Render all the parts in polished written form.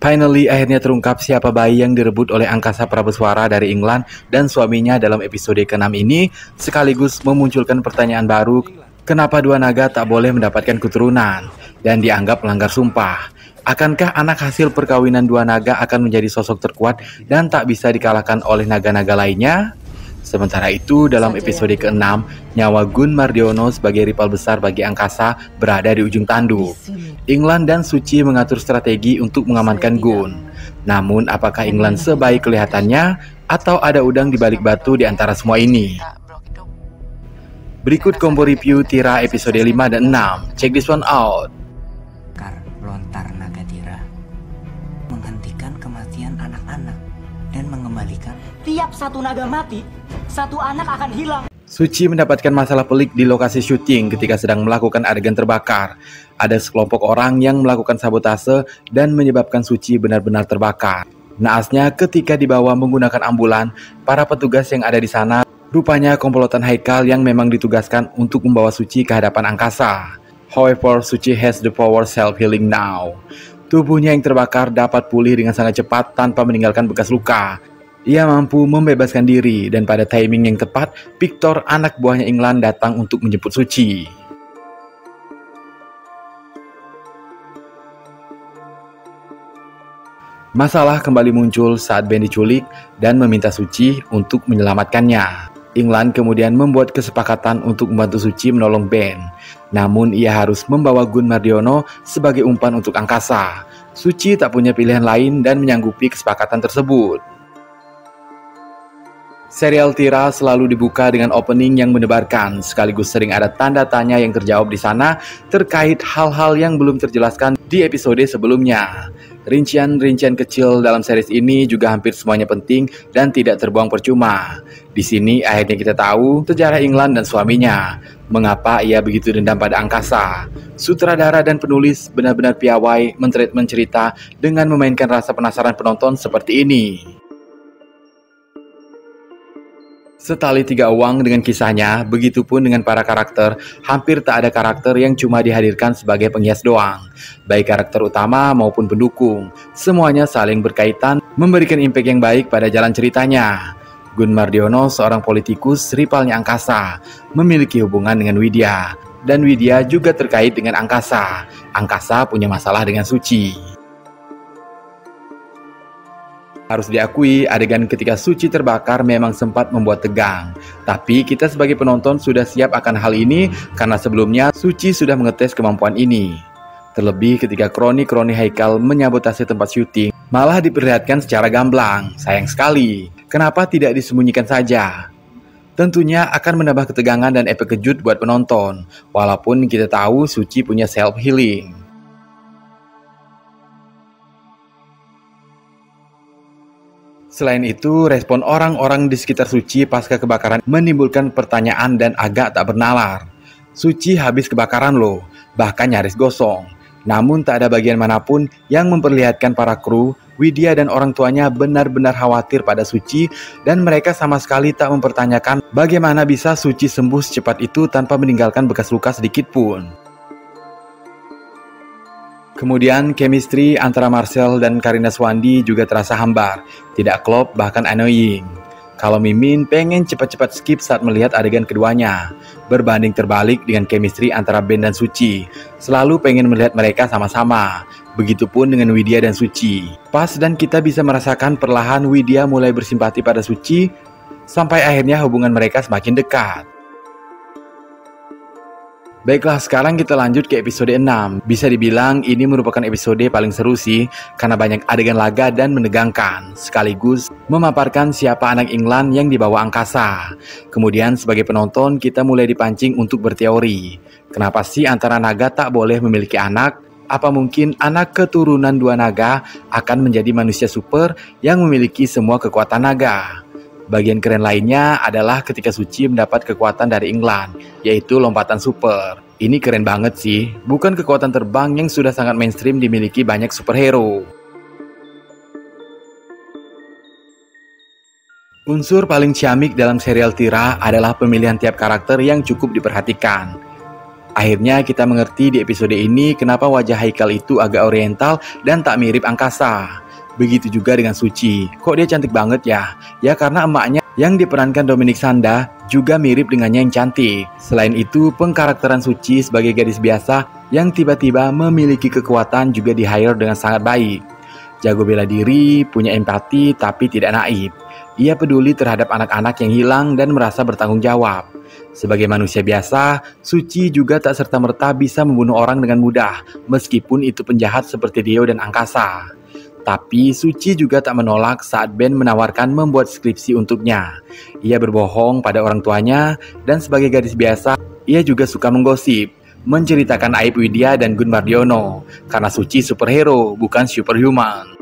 Finally, akhirnya terungkap siapa bayi yang direbut oleh angkasa Prabeswara dari England dan suaminya dalam episode ke-6 ini, sekaligus memunculkan pertanyaan baru, kenapa dua naga tak boleh mendapatkan keturunan dan dianggap melanggar sumpah? Akankah anak hasil perkawinan dua naga akan menjadi sosok terkuat dan tak bisa dikalahkan oleh naga-naga lainnya? Sementara itu, dalam episode ke-6, nyawa Gun Mardiono sebagai rival besar bagi angkasa berada di ujung tanduk. England dan Suci mengatur strategi untuk mengamankan Gun. Namun, apakah England sebaik kelihatannya atau ada udang di balik batu di antara semua ini? Berikut combo review Tira episode 5 dan 6. Check this one out. Lontar naga Tira menghentikan kematian anak-anak dan mengembalikan tiap satu naga mati, satu anak akan hilang. Suci mendapatkan masalah pelik di lokasi syuting ketika sedang melakukan adegan terbakar. Ada sekelompok orang yang melakukan sabotase dan menyebabkan Suci benar-benar terbakar. Naasnya ketika dibawa menggunakan ambulan, para petugas yang ada di sana rupanya komplotan Haikal yang memang ditugaskan untuk membawa Suci ke hadapan angkasa. However, Suci has the power self-healing now. Tubuhnya yang terbakar dapat pulih dengan sangat cepat tanpa meninggalkan bekas luka. Ia mampu membebaskan diri dan pada timing yang tepat, Victor, anak buahnya England, datang untuk menjemput Suci. Masalah kembali muncul saat Ben diculik dan meminta Suci untuk menyelamatkannya. England kemudian membuat kesepakatan untuk membantu Suci menolong Ben. Namun ia harus membawa Gun Mardiono sebagai umpan untuk angkasa. Suci tak punya pilihan lain dan menyanggupi kesepakatan tersebut. Serial Tira selalu dibuka dengan opening yang mendebarkan, sekaligus sering ada tanda tanya yang terjawab di sana terkait hal-hal yang belum terjelaskan di episode sebelumnya. Rincian-rincian kecil dalam series ini juga hampir semuanya penting dan tidak terbuang percuma. Di sini akhirnya kita tahu sejarah England dan suaminya, mengapa ia begitu dendam pada angkasa. Sutradara dan penulis benar-benar piawai mentreatment cerita dengan memainkan rasa penasaran penonton seperti ini. Setali tiga uang dengan kisahnya, begitupun dengan para karakter, hampir tak ada karakter yang cuma dihadirkan sebagai penghias doang. Baik karakter utama maupun pendukung, semuanya saling berkaitan, memberikan impact yang baik pada jalan ceritanya. Gun Mardiono, seorang politikus rivalnya angkasa, memiliki hubungan dengan Widya, dan Widya juga terkait dengan angkasa. Angkasa punya masalah dengan Suci. Harus diakui, adegan ketika Suci terbakar memang sempat membuat tegang. Tapi kita sebagai penonton sudah siap akan hal ini karena sebelumnya Suci sudah mengetes kemampuan ini. Terlebih ketika kroni-kroni Haikal menyabotase tempat syuting, malah diperlihatkan secara gamblang. Sayang sekali, kenapa tidak disembunyikan saja? Tentunya akan menambah ketegangan dan efek kejut buat penonton, walaupun kita tahu Suci punya self-healing. Selain itu, respon orang-orang di sekitar Suci pasca kebakaran menimbulkan pertanyaan dan agak tak bernalar. Suci habis kebakaran loh, bahkan nyaris gosong. Namun tak ada bagian manapun yang memperlihatkan para kru, Widya dan orang tuanya benar-benar khawatir pada Suci dan mereka sama sekali tak mempertanyakan bagaimana bisa Suci sembuh secepat itu tanpa meninggalkan bekas luka sedikit pun. Kemudian chemistry antara Marcel dan Karina Swandi juga terasa hambar, tidak klop bahkan annoying. Kalau Mimin pengen cepat-cepat skip saat melihat adegan keduanya, berbanding terbalik dengan chemistry antara Ben dan Suci, selalu pengen melihat mereka sama-sama. Begitupun dengan Widya dan Suci. Pas dan kita bisa merasakan perlahan Widya mulai bersimpati pada Suci, sampai akhirnya hubungan mereka semakin dekat. Baiklah, sekarang kita lanjut ke episode 6. Bisa dibilang ini merupakan episode paling seru sih, karena banyak adegan laga dan menegangkan, sekaligus memaparkan siapa anak England yang dibawa angkasa. Kemudian sebagai penonton kita mulai dipancing untuk berteori. Kenapa sih antara naga tak boleh memiliki anak? Apa mungkin anak keturunan dua naga akan menjadi manusia super yang memiliki semua kekuatan naga? Bagian keren lainnya adalah ketika Suci mendapat kekuatan dari England, yaitu lompatan super. Ini keren banget sih, bukan kekuatan terbang yang sudah sangat mainstream dimiliki banyak superhero. Unsur paling ciamik dalam serial Tira adalah pemilihan tiap karakter yang cukup diperhatikan. Akhirnya kita mengerti di episode ini kenapa wajah Haikal itu agak oriental dan tak mirip angkasa. Begitu juga dengan Suci. Kok dia cantik banget ya? Ya karena emaknya yang diperankan Dominic Sanda juga mirip dengannya yang cantik. Selain itu, pengkarakteran Suci sebagai gadis biasa yang tiba-tiba memiliki kekuatan juga di-hire dengan sangat baik. Jago bela diri, punya empati tapi tidak naif. Ia peduli terhadap anak-anak yang hilang dan merasa bertanggung jawab. Sebagai manusia biasa, Suci juga tak serta-merta bisa membunuh orang dengan mudah, meskipun itu penjahat seperti Dio dan Angkasa. Tapi Suci juga tak menolak saat Ben menawarkan membuat skripsi untuknya. Ia berbohong pada orang tuanya, dan sebagai gadis biasa, ia juga suka menggosip, menceritakan aib Widya dan Gun Mardiono, karena Suci superhero, bukan superhuman.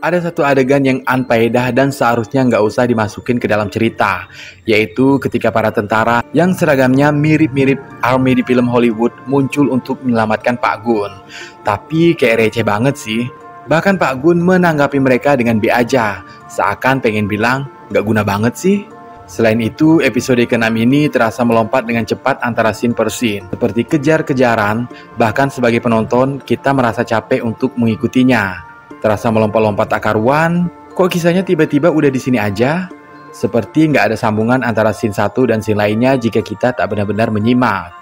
Ada satu adegan yang unfaedah dan seharusnya nggak usah dimasukin ke dalam cerita, yaitu ketika para tentara yang seragamnya mirip-mirip army di film Hollywood muncul untuk menyelamatkan Pak Gun. Tapi kayak receh banget sih. Bahkan Pak Gun menanggapi mereka dengan B aja, seakan pengen bilang, nggak guna banget sih. Selain itu, episode ke-6 ini terasa melompat dengan cepat antara scene per scene, seperti kejar-kejaran, bahkan sebagai penonton kita merasa capek untuk mengikutinya. Terasa melompat-lompat tak karuan, kok kisahnya tiba-tiba udah di sini aja? Seperti nggak ada sambungan antara scene satu dan scene lainnya jika kita tak benar-benar menyimak.